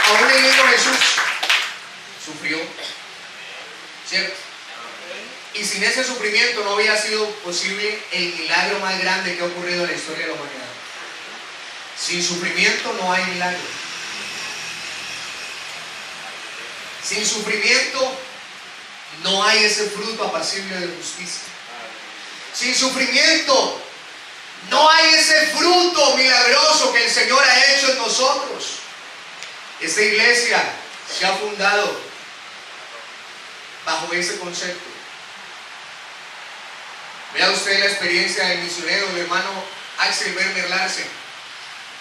Aún el mismo Jesús sufrió, ¿cierto? Y sin ese sufrimiento no había sido posible el milagro más grande que ha ocurrido en la historia de la humanidad. Sin sufrimiento no hay milagro. Sin sufrimiento no hay ese fruto apacible de justicia. Sin sufrimiento no hay ese fruto milagroso que el Señor ha hecho en nosotros. Esta iglesia se ha fundado bajo ese concepto. Vea usted la experiencia del misionero, el hermano Axel Werner Larsen.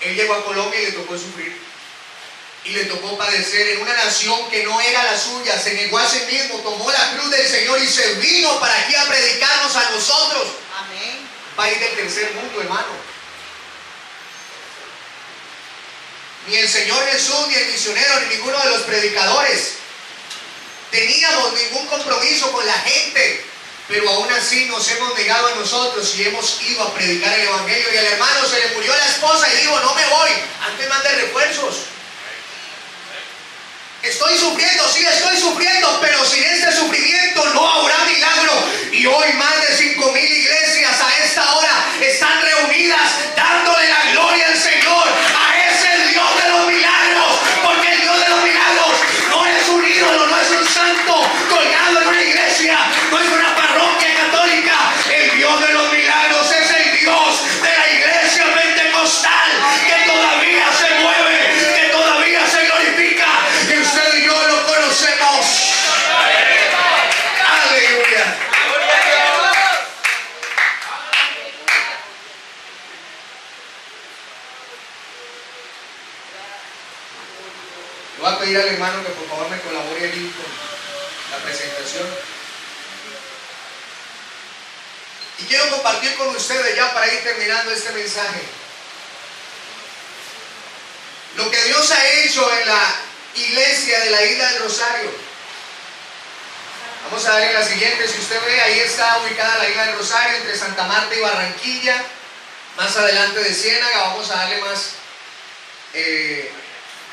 Él llegó a Colombia y le tocó sufrir. Y le tocó padecer en una nación que no era la suya. Se negó a sí mismo, tomó la cruz del Señor y se vino para aquí a predicarnos a nosotros. Amén. Un país del tercer mundo, hermano. Ni el Señor Jesús, ni el misionero, ni ninguno de los predicadores teníamos ningún compromiso con la gente, pero aún así nos hemos negado a nosotros y hemos ido a predicar el Evangelio. Y al hermano se le murió la esposa y dijo: no me voy, antes mande refuerzos. Estoy sufriendo, sí estoy sufriendo, pero sin este sufrimiento no habrá milagro. Y hoy más de 5,000 iglesias a esta hora están reunidas dándole la gloria al Señor, a ese Dios de los milagros, porque el Dios de los milagros no es un ídolo, no es un santo colgado en una iglesia, no es una parroquia católica. El Dios de los milagros es el Dios de la iglesia pentecostal, que todavía se mueve, que todavía se glorifica, que usted y yo lo conocemos. Aleluya. Le voy a pedir al hermano que por favor me colabore allí con la presentación. Y quiero compartir con ustedes ya para ir terminando este mensaje lo que Dios ha hecho en la iglesia de la Isla del Rosario. Vamos a ver en la siguiente, si usted ve, ahí está ubicada la Isla del Rosario entre Santa Marta y Barranquilla, más adelante de Ciénaga. Vamos a darle más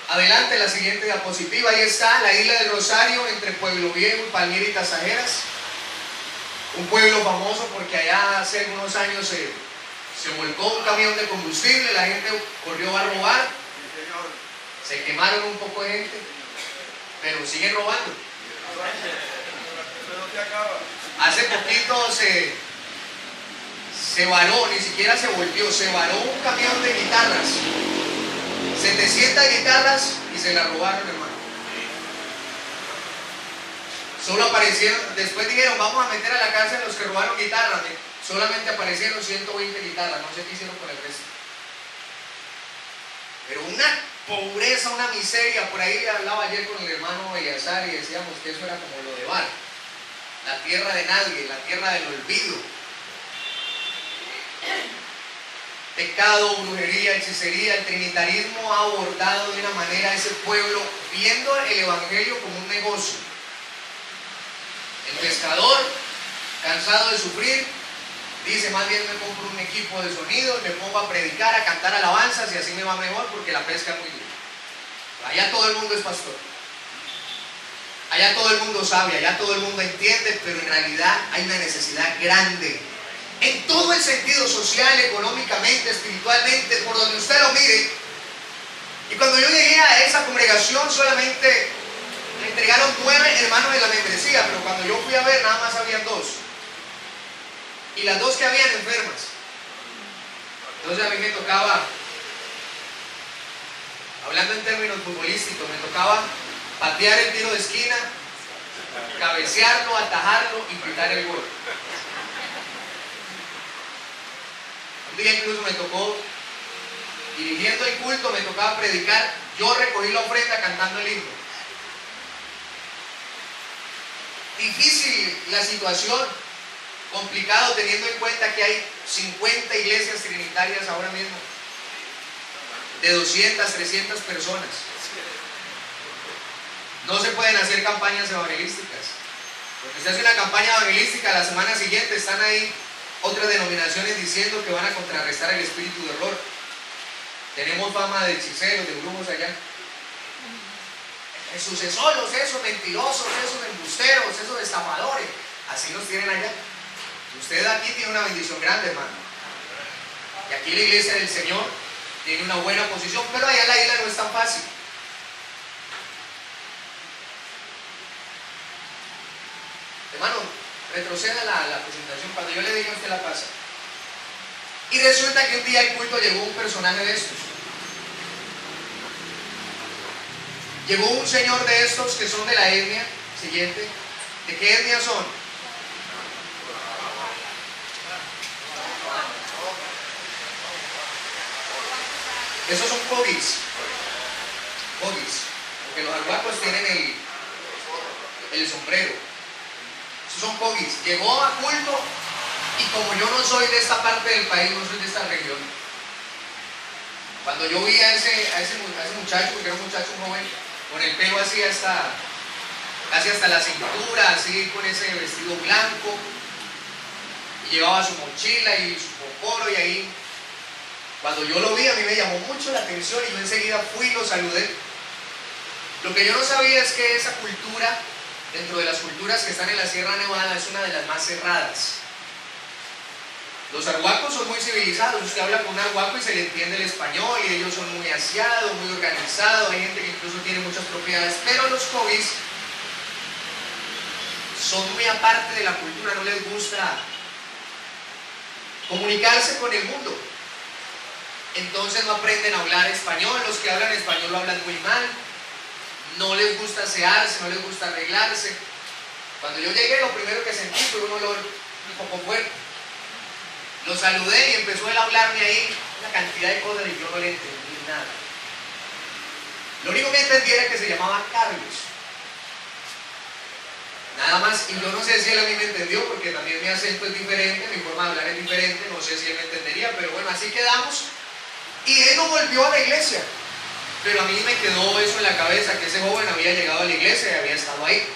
adelante la siguiente diapositiva. Ahí está la Isla del Rosario entre Pueblo Viejo y Palmira y Tasajeras, un pueblo famoso porque allá hace algunos años se volcó un camión de combustible, la gente corrió a robar, se quemaron un poco de gente, pero siguen robando. Hace poquito se varó, ni siquiera se volvió, se varó un camión de guitarras, 700 guitarras, y se las robaron, hermano. Solo aparecieron, después dijeron: vamos a meter a la cárcel a los que robaron guitarras. Solamente aparecieron 120 guitarras, no sé qué hicieron con el resto. Pero una pobreza, una miseria. Por ahí hablaba ayer con el hermano Eleazar y decíamos que eso era como lo de Bar, la tierra de nadie, la tierra del olvido. Pecado, brujería, hechicería, el trinitarismo ha abordado de una manera a ese pueblo, viendo el evangelio como un negocio. El pescador, cansado de sufrir, dice: más bien me compro un equipo de sonido, me pongo a predicar, a cantar alabanzas, y así me va mejor porque la pesca es muy dura. Allá todo el mundo es pastor, allá todo el mundo sabe, allá todo el mundo entiende, pero en realidad hay una necesidad grande en todo el sentido, social, económicamente, espiritualmente, por donde usted lo mire. Y cuando yo llegué a esa congregación, solamente me entregaron 9 hermanos de la membresía, pero cuando yo fui a ver, nada más habían 2, y las 2 que habían enfermas. Entonces a mí me tocaba, hablando en términos futbolísticos, me tocaba patear el tiro de esquina, cabecearlo, atajarlo y gritar el gol. Un día incluso me tocó, dirigiendo el culto, me tocaba predicar. Yo recogí la ofrenda cantando el himno. Difícil la situación, complicado teniendo en cuenta que hay 50 iglesias trinitarias ahora mismo, de 200, 300 personas. No se pueden hacer campañas evangelísticas, porque usted hace una campaña evangelística, la semana siguiente están ahí otras denominaciones diciendo que van a contrarrestar el espíritu de error. Tenemos fama de hechiceros, de brujos allá, de sucesoros, esos mentirosos, esos embusteros, esos estafadores. Así los tienen allá. Usted aquí tiene una bendición grande, hermano, y aquí la iglesia del Señor tiene una buena posición, pero allá en la isla no es tan fácil. Hermano, retroceda la presentación. Cuando yo le diga a usted la pasa. Y resulta que un día al culto llegó un personaje de estos. Llegó un señor de estos que son de la etnia siguiente. ¿De qué etnia son? Esos son cogis. Cogis. Porque los arhuacos tienen el sombrero. Esos son cogis. Llegó a culto, y como yo no soy de esta parte del país, no soy de esta región, cuando yo vi a ese muchacho, porque era un muchacho joven, con el pelo así casi hasta la cintura, así con ese vestido blanco, y llevaba su mochila y su poporo, y ahí, cuando yo lo vi, a mí me llamó mucho la atención y yo enseguida fui y lo saludé. Lo que yo no sabía es que esa cultura, dentro de las culturas que están en la Sierra Nevada, es una de las más cerradas. Los arhuacos son muy civilizados, usted habla con un arhuaco y se le entiende el español, y ellos son muy aseados, muy organizados, hay gente que incluso tiene muchas propiedades, pero los cobis son muy aparte de la cultura, no les gusta comunicarse con el mundo. Entonces no aprenden a hablar español, los que hablan español lo hablan muy mal, no les gusta asearse, no les gusta arreglarse. Cuando yo llegué, lo primero que sentí fue un olor un poco fuerte. Lo saludé y empezó él a hablarme ahí una cantidad de cosas y yo no le entendí nada. Lo único que entendí era que se llamaba Carlos. Nada más, y yo no sé si él a mí me entendió, porque también mi acento es diferente, mi forma de hablar es diferente, no sé si él me entendería, pero bueno, así quedamos. Y él no volvió a la iglesia, pero a mí me quedó eso en la cabeza, que ese joven había llegado a la iglesia y había estado ahí.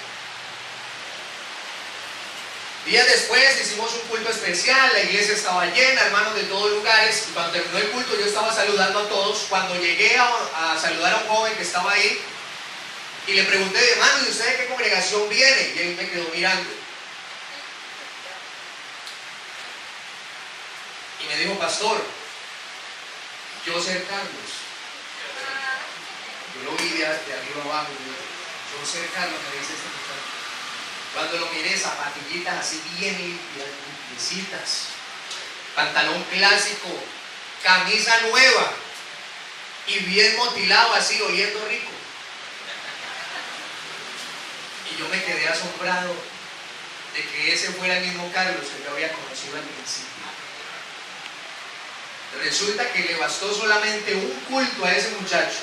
Días después hicimos un culto especial, la iglesia estaba llena, hermanos de todos lugares, y cuando terminó el culto yo estaba saludando a todos. Cuando llegué a saludar a un joven que estaba ahí, y le pregunté, hermano, ¿y usted de qué congregación viene? Y él me quedó mirando. Y me dijo, pastor, yo ser Carlos. Yo lo vi de arriba abajo. Yo ser Carlos, me dice este muchacho. Cuando lo miré, zapatillitas así bien limpiecitas, pantalón clásico, camisa nueva y bien motilado así, oliendo rico. Y yo me quedé asombrado de que ese fuera el mismo Carlos que yo había conocido al principio. Resulta que le bastó solamente un culto a ese muchacho,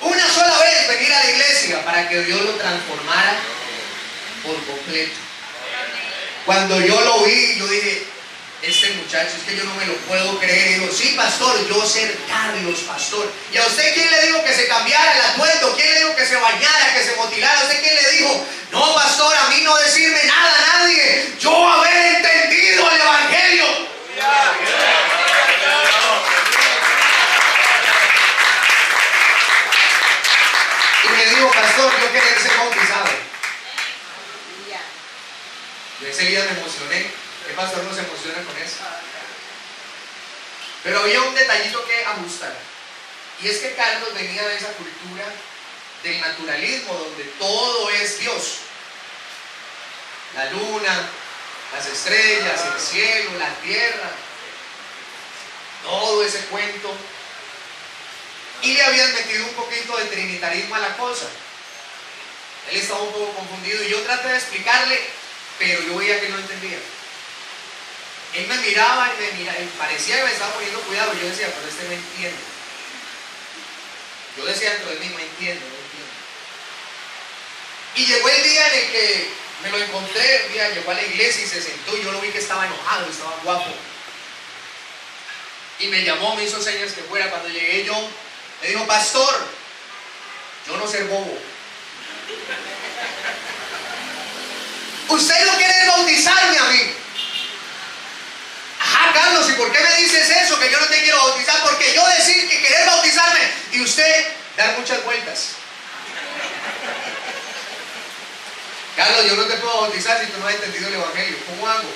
una sola vez venir a la iglesia, para que Dios lo transformara por completo. Cuando yo lo vi, yo dije, este muchacho, es que yo no me lo puedo creer. Y digo, sí, pastor, yo ser Carlos, pastor. ¿Y a usted quién le dijo que se cambiara el atuendo? ¿Quién le dijo que se bañara, que se motilara? ¿A usted quién le dijo? No, pastor, a mí no decirme nada a nadie, yo haber entendido el evangelio. Y me dijo, pastor, yo quería ser bautizado. Yo enseguida me emocioné. ¿Qué pastor no se emociona con eso? Pero había un detallito que ajustar. Y es que Carlos venía de esa cultura del naturalismo, donde todo es Dios. La luna, las estrellas, el cielo, la tierra, todo ese cuento. Y le habían metido un poquito de trinitarismo a la cosa. Él estaba un poco confundido y yo traté de explicarle, pero yo veía que no entendía. Él me miraba y parecía que me estaba poniendo cuidado. Yo decía, pero este no entiende. Yo decía dentro de mí, no entiendo. Y llegó el día en el que me lo encontré, un día llegó a la iglesia y se sentó, y yo lo vi que estaba enojado, estaba guapo. Y me llamó, me hizo señas que fuera. Cuando llegué yo, me dijo, pastor, yo no ser bobo. Usted no quiere bautizarme a mí. Ajá, Carlos, ¿y por qué me dices eso? Que yo no te quiero bautizar. Porque yo decir que querés bautizarme y usted dar muchas vueltas. Carlos, yo no te puedo bautizar si tú no has entendido el evangelio. ¿Cómo hago?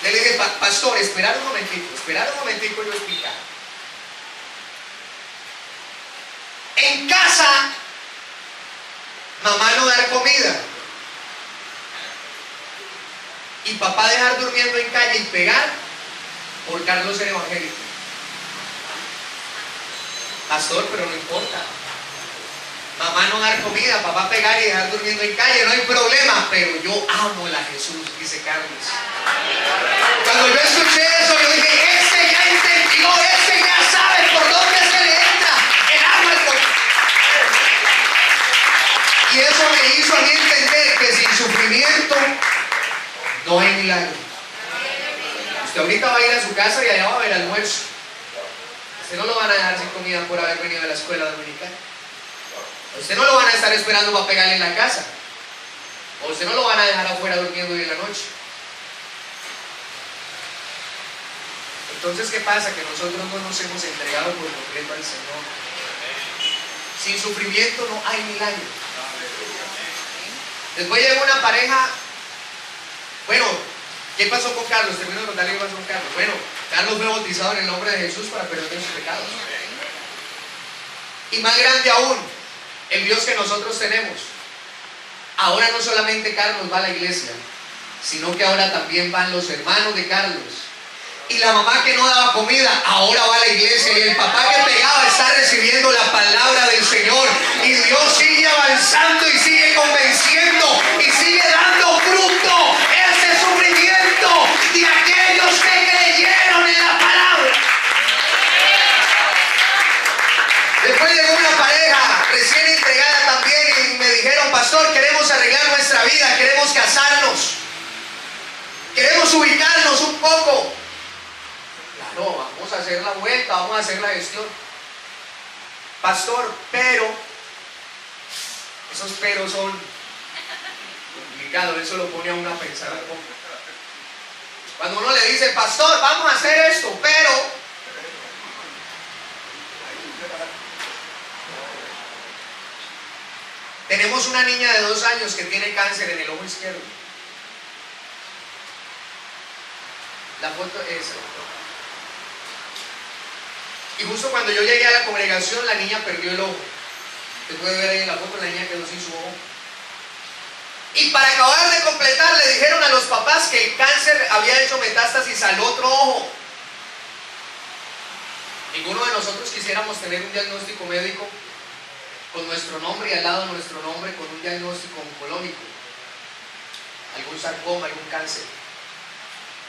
Le dije, pastor, esperar un momentico, yo explicar. En casa, mamá no dar comida y papá dejar durmiendo en calle y pegar por Carlos ser evangélico. Pastor, pero no importa. Mamá no dar comida, papá pegar y dejar durmiendo en calle, no hay problema, pero yo amo a Jesús, dice Carlos. Cuando yo escuché eso, yo dije, este ya entendió, este ya sabe por dónde se le entra el alma al corazón. Y eso me hizo a mí entender que sin sufrimiento no hay milagro. Usted ahorita va a ir a su casa y allá va a haber almuerzo. Usted no lo van a dejar sin comida por haber venido a la escuela dominical. Usted no lo van a estar esperando para pegarle en la casa. O usted no lo van a dejar afuera durmiendo hoy en la noche. Entonces, ¿qué pasa? Que nosotros no nos hemos entregado por completo al Señor. Sin sufrimiento no hay milagro. Después llegó una pareja. Bueno, ¿qué pasó con Carlos? Termino de contarle qué pasó con Carlos. Bueno, Carlos fue bautizado en el nombre de Jesús para perdonar sus pecados. Y más grande aún, el Dios que nosotros tenemos. Ahora no solamente Carlos va a la iglesia, sino que ahora también van los hermanos de Carlos. Y la mamá que no daba comida, ahora va a la iglesia. Y el papá que pegaba está recibiendo la palabra del Señor. Y Dios sigue avanzando y sigue convenciendo y sigue dando fruto. Ese sufrimiento de aquellos que creyeron en la palabra. Después llegó una pareja recién entregada también y me dijeron: pastor, queremos arreglar nuestra vida, queremos casarnos, queremos ubicarnos un poco. Claro, vamos a hacer la vuelta, vamos a hacer la gestión. Pastor, pero esos peros son complicados, eso lo pone a uno a pensar un poco. Cuando uno le dice: pastor, vamos a hacer esto, pero tenemos una niña de 2 años que tiene cáncer en el ojo izquierdo. La foto es esa. Y justo cuando yo llegué a la congregación, la niña perdió el ojo. Usted puede ver ahí en la foto, la niña quedó sin su ojo. Y para acabar de completar, le dijeron a los papás que el cáncer había hecho metástasis al otro ojo. Ninguno de nosotros quisiéramos tener un diagnóstico médico con nuestro nombre y al lado de nuestro nombre con un diagnóstico oncológico, algún sarcoma, algún cáncer.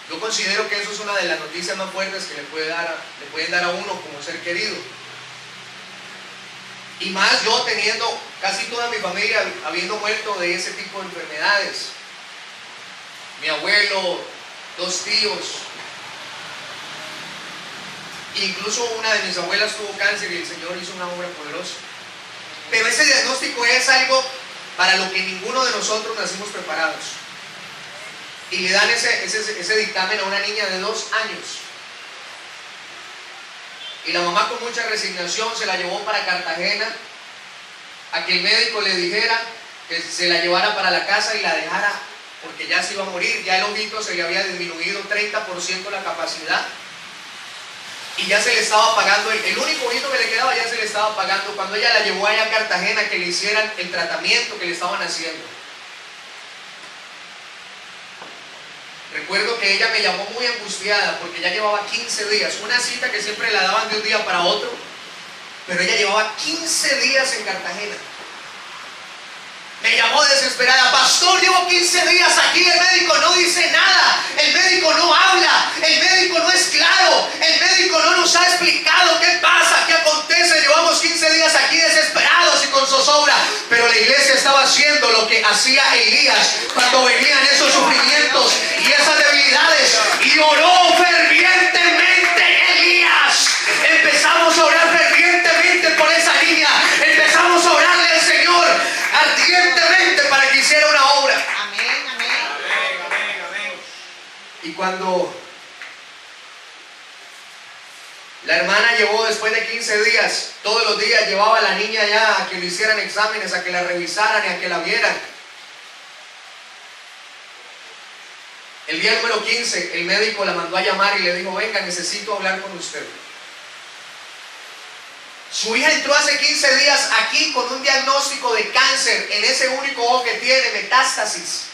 Yo considero que eso es una de las noticias más fuertes que le pueden dar a uno como ser querido. Y más yo teniendo casi toda mi familia habiendo muerto de ese tipo de enfermedades. Mi abuelo, 2 tíos. Incluso una de mis abuelas tuvo cáncer y el Señor hizo una obra poderosa. Pero ese diagnóstico es algo para lo que ninguno de nosotros nacimos preparados. Y le dan ese dictamen a una niña de 2 años. Y la mamá con mucha resignación se la llevó para Cartagena a que el médico le dijera que se la llevara para la casa y la dejara, porque ya se iba a morir. Ya el ojito se le había disminuido 30% la capacidad. Y ya se le estaba pagando, el único ojito que le quedaba ya se le estaba pagando. Cuando ella la llevó allá a Cartagena que le hicieran el tratamiento que le estaban haciendo. Recuerdo que ella me llamó muy angustiada porque ya llevaba 15 días, una cita que siempre la daban de un día para otro, pero ella llevaba 15 días en Cartagena. Me llamó desesperada: pastor, llevo 15 días aquí, el médico no dice nada, el médico no habla, el médico no es claro, el médico no nos ha explicado qué pasa, qué acontece, llevamos 15 días aquí desesperados y con zozobra. Pero la iglesia estaba haciendo lo que hacía Elías cuando venían esos sufrimientos y esas debilidades, y oró fervientemente Elías. Empezamos a orar fervientemente por esa niña, empezamos a orarle al Señor ardientemente para que hiciera una obra. Amén, amén. Amén, amén. Y cuando la hermana llevó después de 15 días, todos los días llevaba a la niña ya a que le hicieran exámenes, a que la revisaran y a que la vieran. El día número 15, el médico la mandó a llamar y le dijo: venga, necesito hablar con usted. Su hija entró hace 15 días aquí con un diagnóstico de cáncer en ese único ojo que tiene, metástasis.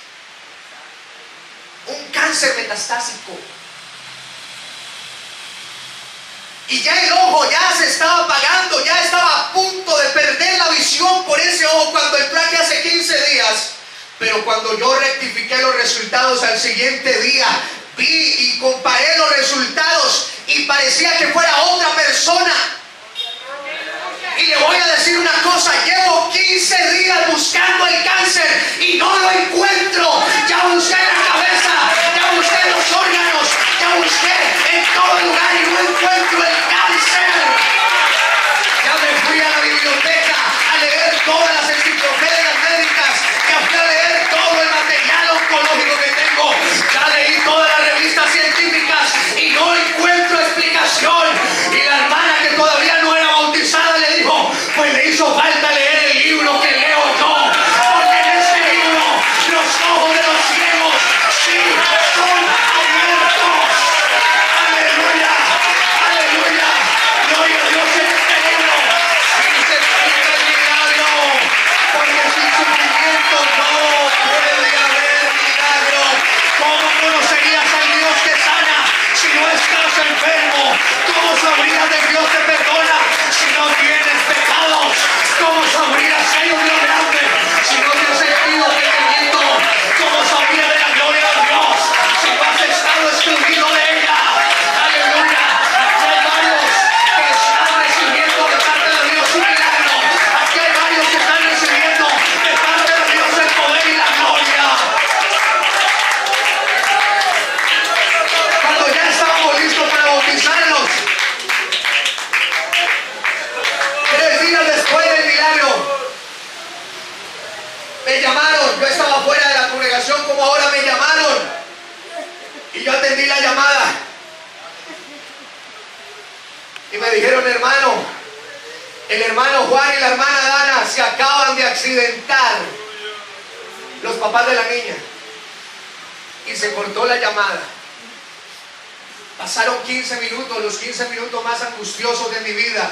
Un cáncer metastásico. Y ya el ojo ya se estaba apagando, ya estaba a punto de perder la visión por ese ojo cuando entró aquí hace 15 días. Pero cuando yo rectifiqué los resultados al siguiente día, vi y comparé los resultados y parecía que fuera otra persona. Y le voy a decir una cosa: llevo 15 días buscando el cáncer y no lo encuentro. Ya busqué la cabeza, ya busqué los órganos, ya Ya busqué en todo lugar y no encuentro el cáncer. Ya me fui a la biblioteca a leer todas las enciclopedias médicas, ya fui a leer todo el material oncológico que tengo, ya leí todas las revistas científicas y no encuentro explicación. Y la hermana que todavía no era bautizada le dijo, pues le hizo falta leer el libro que leo yo, porque en ese libro los ojos de los ciegos sí son abiertos. Aleluya, aleluya, gloria a Dios en este libro. Sí se explica el milagro, porque sin sufrimiento no puede haber milagro. ¿Cómo conocerías al Dios que sana si no estás enfermo? ¿Cómo sabrías del Dios que perdona si no tienes pecados? ¿Cómo sabrías que hay un Dios grande si no te has sentido pequeñito? ¿Cómo sabrías de la gloria de Dios si no has estado excluido de ella? Aleluya. Aquí hay varios que están recibiendo de parte de Dios un milagro. Aquí hay varios que están recibiendo de parte de Dios el poder y la gloria. Cuando ya estábamos listos para bautizarnos, 3 días después del milagro, me llamaron. Yo estaba fuera de la congregación como ahora me llamaron y yo atendí la llamada y me dijeron, hermano, el hermano Juan y la hermana Dana se acaban de accidentar, los papás de la niña, y se cortó la llamada. Pasaron 15 minutos, los 15 minutos más angustiosos de mi vida,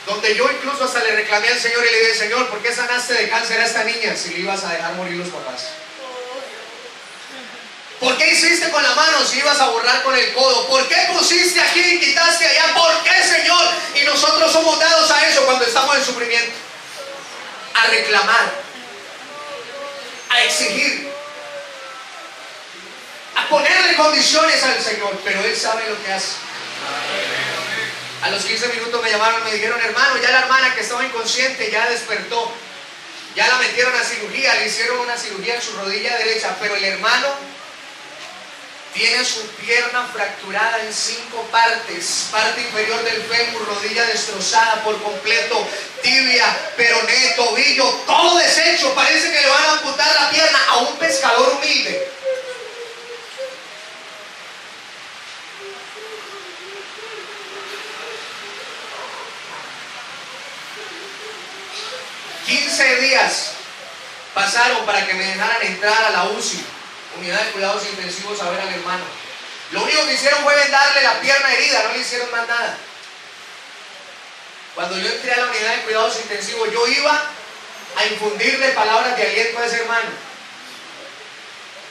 donde yo incluso hasta le reclamé al Señor y le dije, Señor, ¿por qué sanaste de cáncer a esta niña si le ibas a dejar morir los papás? ¿Por qué hiciste con la mano si ibas a borrar con el codo? ¿Por qué pusiste aquí y quitaste allá? ¿Por qué, Señor? Y nosotros somos dados a eso cuando estamos en sufrimiento, a reclamar, a exigir, a ponerle condiciones al Señor, pero Él sabe lo que hace. A los 15 minutos me llamaron y me dijeron, hermano, ya la hermana que estaba inconsciente ya despertó, ya la metieron a cirugía, le hicieron una cirugía en su rodilla derecha, pero el hermano tiene su pierna fracturada en 5 partes, parte inferior del fémur, rodilla destrozada por completo, tibia, peroné, tobillo, todo deshecho. Parece que le van a amputar la pierna a un pescador humilde. Días pasaron para que me dejaran entrar a la UCI, unidad de cuidados intensivos, a ver al hermano. Lo único que hicieron fue vendarle la pierna herida, no le hicieron más nada. Cuando yo entré a la unidad de cuidados intensivos, yo iba a infundirle palabras de aliento a ese hermano.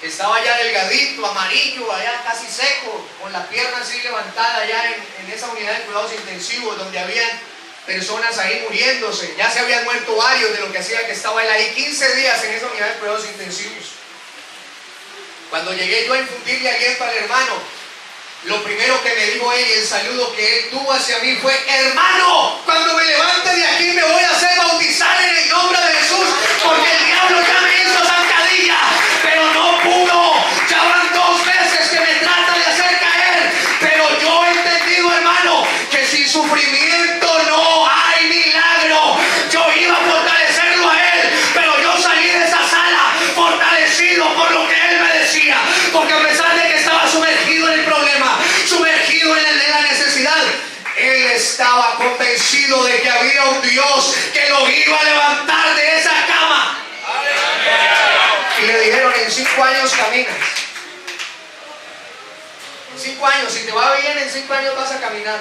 Estaba ya delgadito, amarillo, allá casi seco, con la pierna así levantada allá en esa unidad de cuidados intensivos, donde habían personas ahí muriéndose. Ya se habían muerto varios de lo que hacía que estaba él ahí 15 días en esa unidad de cuidados intensivos. Cuando llegué yo a infundirle aliento al hermano, lo primero que me dijo él y el saludo que él tuvo hacia mí fue, hermano, cuando me levante de aquí me voy a hacer bautizar en el nombre de Jesús, porque el diablo ya me hizo zancadilla, pero no pudo. Ya van 2 veces que me trata de hacer caer, pero yo he entendido, hermano, que sin sufrimiento no hay milagro. Yo iba a fortalecerlo a él, pero yo salí de esa sala fortalecido por lo que él me decía, porque a pesar de que estaba sumergido en el problema, sumergido en la necesidad, él estaba convencido de que había un Dios que lo iba a levantar de esa cama. Y le dijeron, en 5 años caminas. En 5 años, si te va bien, en 5 años vas a caminar.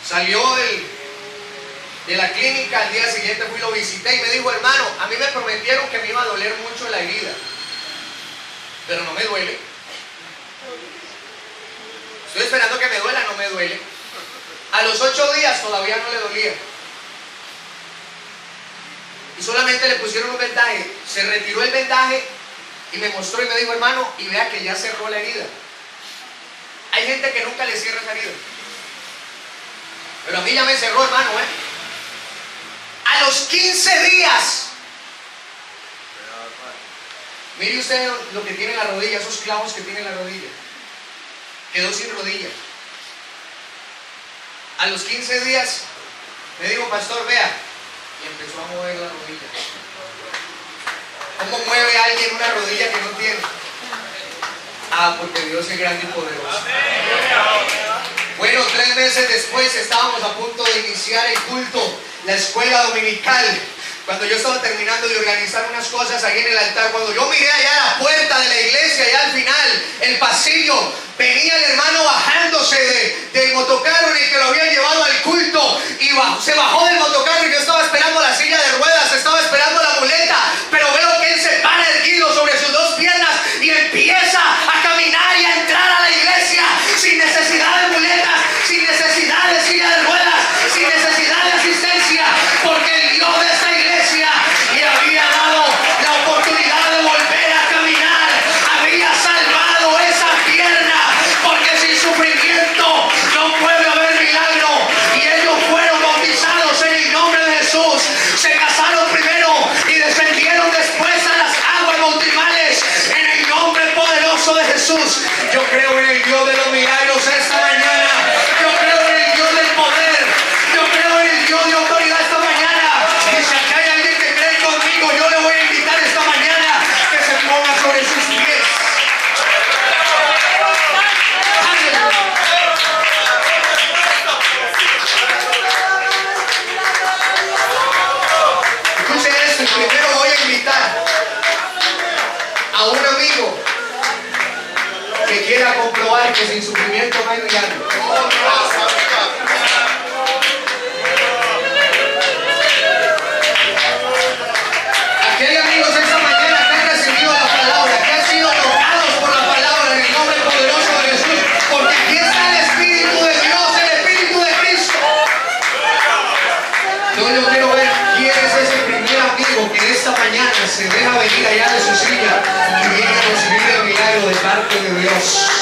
Salió de la clínica, al día siguiente fui y lo visité y me dijo, hermano, a mí me prometieron que me iba a doler mucho la herida, pero no me duele. Estoy esperando que me duela, no me duele. A los 8 días todavía no le dolía. Y solamente le pusieron un vendaje. Se retiró el vendaje y me mostró y me dijo, hermano, y vea que ya cerró la herida. Hay gente que nunca le cierra esa herida, pero a mí ya me cerró, hermano, A los 15 días Mire usted lo que tiene en la rodilla, esos clavos que tiene en la rodilla. Quedó sin rodilla. A los 15 días me dijo, pastor, vea, y empezó a mover la rodilla. ¿Cómo mueve a alguien una rodilla que no tiene? Ah, porque Dios es grande y poderoso. Bueno, 3 meses después estábamos a punto de iniciar el culto, la escuela dominical. Cuando yo estaba terminando de organizar unas cosas ahí en el altar, cuando yo miré allá a la puerta de la iglesia, allá al final, el pasillo, venía el hermano bajándose del motocarro en el que lo habían llevado al culto, y se bajó del motocarro y yo estaba esperando la silla de ruedas, estaba esperando la muleta, pero veo que él se para erguido sobre sus 2 piernas y empieza a caminar y a entrar a la iglesia sin necesidad de muletas, sin necesidad de silla de ruedas, sin necesidad de asistencia, porque el Dios de esta iglesia le había dado la oportunidad de volver a caminar, había salvado esa pierna, porque sin sufrimiento no puede haber milagro. Y ellos fueron bautizados en el nombre de Jesús, se casaron primero y descendieron después a las aguas bautismales en el nombre poderoso de Jesús. Yo creo en el Dios de los milagros esta mañana, yo creo en el Dios del poder, yo creo en el Dios de autoridad esta mañana. Y si aquí hay alguien que cree conmigo, yo le voy a invitar esta mañana que se ponga sobre sus pies. Escuchen esto, y primero voy a invitar a un amigo que quiera comprobar que sin sufrimiento no hay milagro. Aquí hay amigos esta mañana que han recibido la palabra, que han sido tocados por la palabra en el nombre poderoso de Jesús, porque aquí está el Espíritu de Dios, el Espíritu de Cristo. Yo quiero ver quién es ese primer amigo que esta mañana se deja venir allá de su silla y viene a recibir el milagro de parte de Dios.